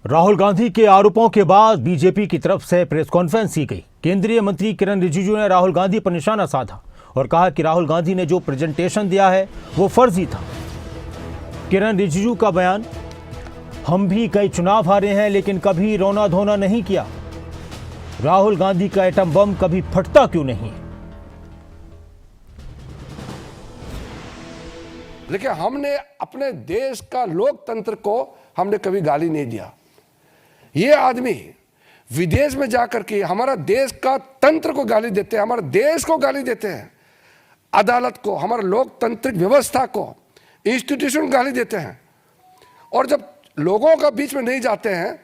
राहुल गांधी के आरोपों के बाद बीजेपी की तरफ से प्रेस कॉन्फ्रेंस की गई। केंद्रीय मंत्री किरण रिजिजू ने राहुल गांधी पर निशाना साधा और कहा कि राहुल गांधी ने जो प्रेजेंटेशन दिया है वो फर्जी था। किरण रिजिजू का बयान, हम भी कई चुनाव हारे हैं लेकिन कभी रोना धोना नहीं किया। राहुल गांधी का एटम बम कभी फटता क्यों नहीं? लेकिन हमने अपने देश का लोकतंत्र को हमने कभी गाली नहीं दिया। ये आदमी विदेश में जाकर के हमारा देश का तंत्र को गाली देते हैं, हमारे देश को गाली देते हैं, अदालत को, हमारे लोकतांत्रिक व्यवस्था को, इंस्टीट्यूशन गाली देते हैं। और जब लोगों का बीच में नहीं जाते हैं,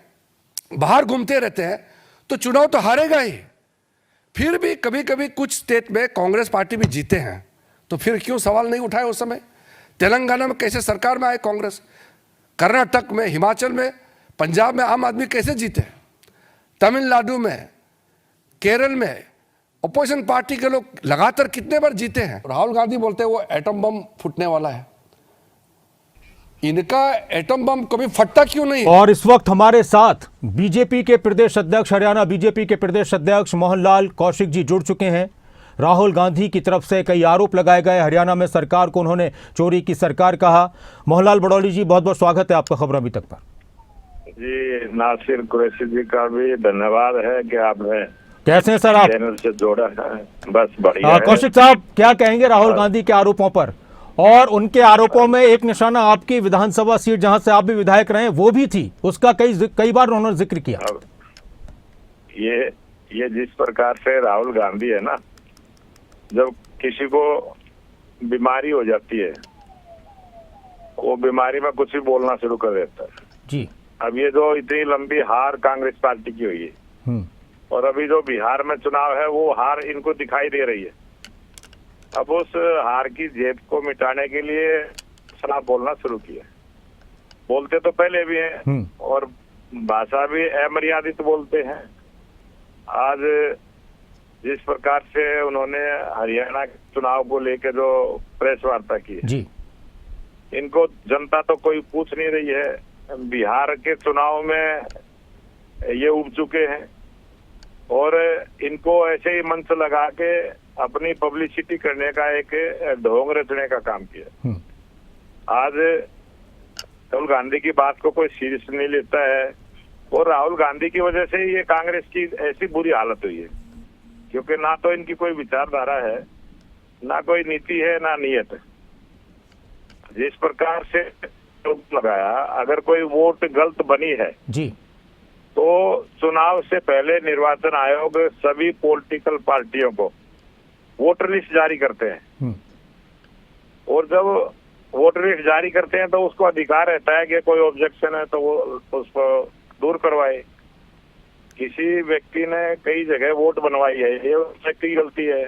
बाहर घूमते रहते हैं, तो चुनाव तो हारेगा ही। फिर भी कभी कभी कुछ स्टेट में कांग्रेस पार्टी भी जीते हैं, तो फिर क्यों सवाल नहीं उठाए उस समय? तेलंगाना में कैसे सरकार में आए कांग्रेस, कर्नाटक में, हिमाचल में, पंजाब में आम आदमी कैसे जीते, तमिलनाडु में, केरल में अपोजिशन पार्टी के लोग लगातार कितने बार जीते हैं। राहुल गांधी बोलते हैं वो एटम बम फूटने वाला है। इनका एटम बम कभी फटता क्यों नहीं? और इस वक्त हमारे साथ बीजेपी के प्रदेश अध्यक्ष, हरियाणा बीजेपी के प्रदेश अध्यक्ष मोहनलाल कौशिक जी जुड़ चुके हैं। राहुल गांधी की तरफ से कई आरोप लगाए गए। हरियाणा में सरकार को उन्होंने चोरी की सरकार कहा। मोहनलाल बड़ौली जी, बहुत बहुत स्वागत है आपका खबर अभी तक पर। जी, नासिर कुरैशी जी का भी धन्यवाद है कि आपने कैसे हैं सर आप? चैनल से जोड़ा है। बस बढ़िया है। कौशिक साहब, क्या कहेंगे राहुल गांधी के आरोपों पर? और उनके आरोपों में एक निशाना आपकी विधानसभा सीट जहां से आप भी विधायक रहे वो भी थी, उसका कई बार उन्होंने जिक्र किया। ये जिस प्रकार से राहुल गांधी है ना, जब किसी को बीमारी हो जाती है वो बीमारी में कुछ भी बोलना शुरू कर देता है जी। अब ये जो इतनी लंबी हार कांग्रेस पार्टी की हुई है और अभी जो बिहार में चुनाव है वो हार इनको दिखाई दे रही है। अब उस हार की जेब को मिटाने के लिए शराब बोलना शुरू किया। बोलते तो पहले भी हैं और भाषा भी अमर्यादित बोलते हैं। आज जिस प्रकार से उन्होंने हरियाणा के चुनाव को लेकर जो प्रेस वार्ता की है जी, इनको जनता तो कोई पूछ नहीं रही है। बिहार के चुनाव में ये उब चुके हैं और इनको ऐसे ही मंच लगा के अपनी पब्लिसिटी करने का एक ढोंग रचने का काम किया। आज राहुल गांधी की बात को कोई सीरियस नहीं लेता है और राहुल गांधी की वजह से ये कांग्रेस की ऐसी बुरी हालत हुई है, क्योंकि ना तो इनकी कोई विचारधारा है, ना कोई नीति है, ना नियत है। जिस प्रकार से लगाया, अगर कोई वोट गलत बनी है जी, तो चुनाव से पहले निर्वाचन आयोग सभी पॉलिटिकल पार्टियों को वोटर लिस्ट जारी करते हैं और जब वोटर लिस्ट जारी करते हैं तो उसको अधिकार रहता है कि कोई ऑब्जेक्शन है तो वो उसको दूर करवाए। किसी व्यक्ति ने कई जगह वोट बनवाई है, ये उस व्यक्ति की गलती है।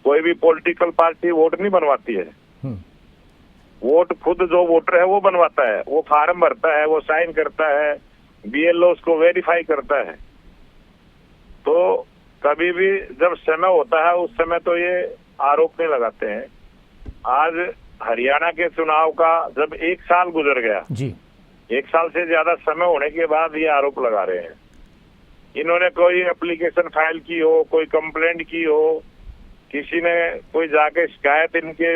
कोई भी पॉलिटिकल पार्टी वोट नहीं बनवाती है। वोट खुद जो वोटर है वो बनवाता है, वो फार्म भरता है, वो साइन करता है, बीएलओ उसको वेरीफाई करता है। तो कभी भी जब समय होता है उस समय तो ये आरोप नहीं लगाते हैं। आज हरियाणा के चुनाव का जब 1 साल गुजर गया जी, 1 साल से ज्यादा समय होने के बाद ये आरोप लगा रहे हैं। इन्होंने कोई एप्लीकेशन फाइल की हो, कोई कंप्लेंट की हो, किसी ने कोई जाके शिकायत, इनके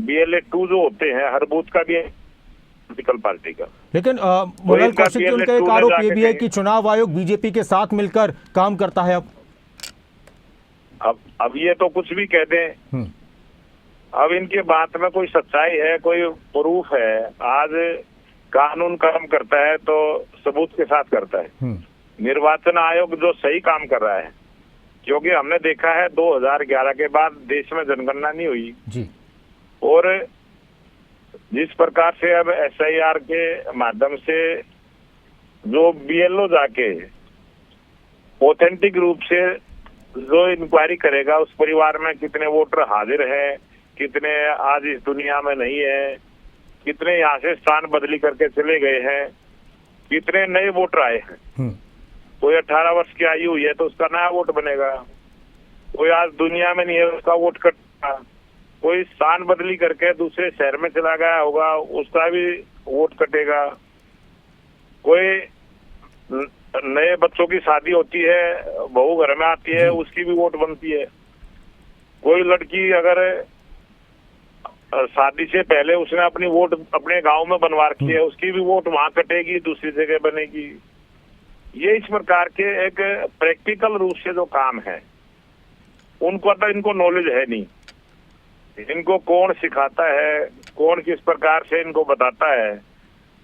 BLA 2 जो होते हैं हर बूथ का भी पॉलिटिकल पार्टी का। लेकिन मोहनलाल कौशिक जी, उनका एक आरोप ये भी है कि चुनाव आयोग बीजेपी के साथ मिलकर काम करता है। अब ये तो कुछ भी कह दें, अब इनके बात में कोई सच्चाई है, कोई प्रूफ है? आज कानून काम करता है तो सबूत के साथ करता है। निर्वाचन आयोग जो सही काम कर रहा है, क्योंकि हमने देखा है 2011 के बाद देश में जनगणना नहीं हुई जी, और जिस प्रकार से अब SIR के माध्यम से जो BLO जाके ऑथेंटिक रूप से जो इंक्वायरी करेगा उस परिवार में कितने वोटर हाजिर हैं, कितने आज इस दुनिया में नहीं है, कितने यहाँ से स्थान बदली करके चले गए हैं, कितने नए वोटर आए हैं। कोई 18 वर्ष की आयु हुई है तो उसका नया वोट बनेगा, कोई आज दुनिया में नहीं है उसका वोट कटेगा, कोई स्थान बदली करके दूसरे शहर में चला गया होगा उसका भी वोट कटेगा, कोई नए बच्चों की शादी होती है, बहू घर में आती है, उसकी भी वोट बनती है। कोई लड़की अगर शादी से पहले उसने अपनी वोट अपने गांव में बनवा रखी है, उसकी भी वोट वहां कटेगी, दूसरी जगह बनेगी। ये इस प्रकार के एक प्रैक्टिकल रूप से जो काम है, उनको तो इनको नॉलेज है नहीं। इनको कौन सिखाता है, कौन किस प्रकार से इनको बताता है,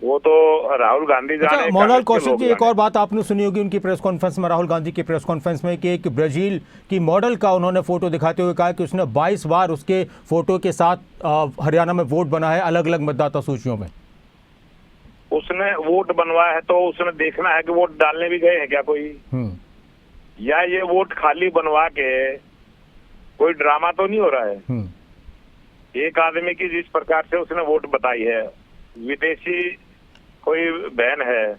वो तो राहुल गांधी जाने। अच्छा, मोहनलाल कौशिक जी, एक और बात आपने सुनी होगी उनकी प्रेस कॉन्फ्रेंस में, राहुल गांधी की प्रेस कॉन्फ्रेंस में, कि एक ब्राजील की मॉडल का उन्होंने फोटो दिखाते हुए कहा कि उसने 22 बार उसके फोटो के साथ हरियाणा में वोट बना है अलग अलग मतदाता सूचियों में। उसने वोट बनवाया है तो उसने देखना है कि वोट डालने भी गए हैं क्या कोई, या ये वोट खाली बनवा के कोई ड्रामा तो नहीं हो रहा है। एक आदमी की जिस प्रकार से उसने वोट बताई है, विदेशी कोई बहन है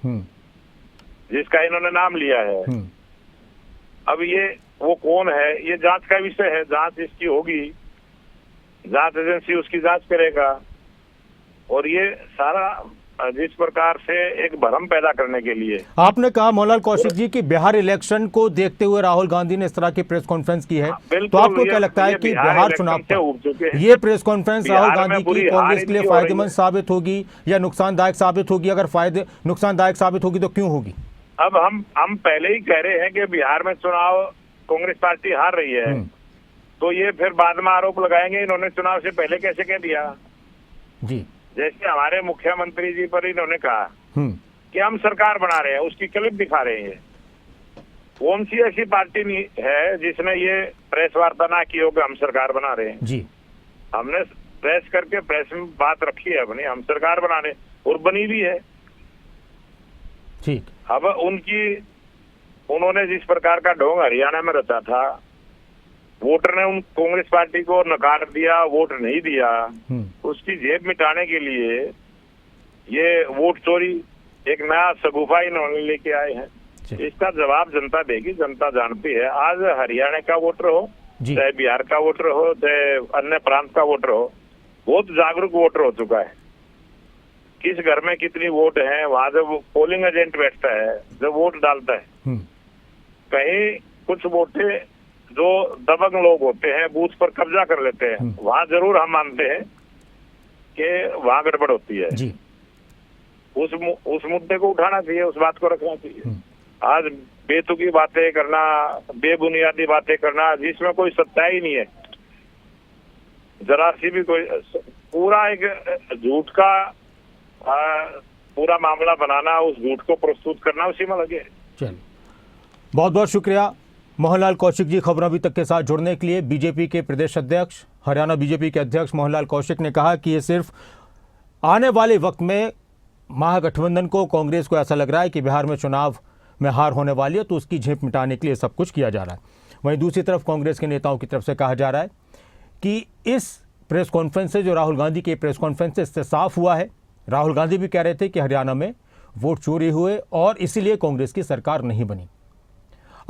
जिसका इन्होंने नाम लिया है, अब ये वो कौन है, ये जांच का विषय है। जांच इसकी होगी, जांच एजेंसी उसकी जांच करेगा। और ये सारा जिस प्रकार से एक भ्रम पैदा करने के लिए आपने कहा मोहनलाल कौशिक जी कि बिहार इलेक्शन को देखते हुए राहुल गांधी ने इस तरह की प्रेस कॉन्फ्रेंस की है, तो आपको क्या लगता है कि बिहार चुनाव पर ये प्रेस कॉन्फ्रेंस राहुल गांधी की कांग्रेस के लिए फायदेमंद साबित होगी या नुकसानदायक साबित होगी? अगर नुकसानदायक साबित होगी तो क्यों होगी? अब हम पहले ही कह रहे हैं कि बिहार में चुनाव कांग्रेस पार्टी हार रही है, तो ये फिर बाद में आरोप लगाएंगे इन्होंने चुनाव से पहले कैसे कह दिया जी। जैसे हमारे मुख्यमंत्री जी पर इन्होंने कहा कि हम सरकार बना रहे हैं, उसकी क्लिप दिखा रहे हैं। कौन सी ऐसी पार्टी नहीं है जिसने ये प्रेस वार्ता ना की हो कि हम सरकार बना रहे हैं जी। हमने प्रेस करके प्रेस में बात रखी है अपनी, हम सरकार बना रहे और बनी भी है। ठीक। अब उन्होंने जिस प्रकार का ढोंग हरियाणा में रचा था, वोटर ने उन कांग्रेस पार्टी को नकार दिया, वोट नहीं दिया, उसकी जेब मिटाने के लिए ये वोट चोरी एक नया सगुफा इन्होंने लेके आए हैं। इसका जवाब जनता देगी, जनता जानती है। आज हरियाणा का वोटर हो, चाहे बिहार का वोटर हो, चाहे अन्य प्रांत का वोटर हो, बहुत जागरूक वोटर हो चुका है। किस घर में कितनी वोट है, वहां जब पोलिंग एजेंट बैठता है, जब वोट डालता है, कहीं कुछ वोटे जो दबंग लोग होते हैं बूथ पर कब्जा कर लेते हैं, वहां जरूर हम मानते हैं कि वहां गड़बड़ होती है जी। उस मुद्दे को उठाना चाहिए, उस बात को रखना चाहिए। आज बेतुकी बातें करना, बेबुनियादी बातें करना जिसमें कोई सच्चाई नहीं है, जरा सी भी कोई, पूरा एक झूठ का पूरा मामला बनाना, उस झूठ को प्रस्तुत करना, उसी में लगे। चलिए, बहुत बहुत शुक्रिया मोहनलाल कौशिक जी खबरों अभी तक के साथ जुड़ने के लिए। बीजेपी के प्रदेश अध्यक्ष, हरियाणा बीजेपी के अध्यक्ष मोहनलाल कौशिक ने कहा कि ये सिर्फ आने वाले वक्त में महागठबंधन को, कांग्रेस को ऐसा लग रहा है कि बिहार में चुनाव में हार होने वाली है, तो उसकी झेप मिटाने के लिए सब कुछ किया जा रहा है। वहीं दूसरी तरफ कांग्रेस के नेताओं की तरफ से कहा जा रहा है कि इस प्रेस कॉन्फ्रेंस से, जो राहुल गांधी के प्रेस कॉन्फ्रेंस से, इससे साफ हुआ है, राहुल गांधी भी कह रहे थे कि हरियाणा में वोट चोरी हुए और इसीलिए कांग्रेस की सरकार नहीं बनी।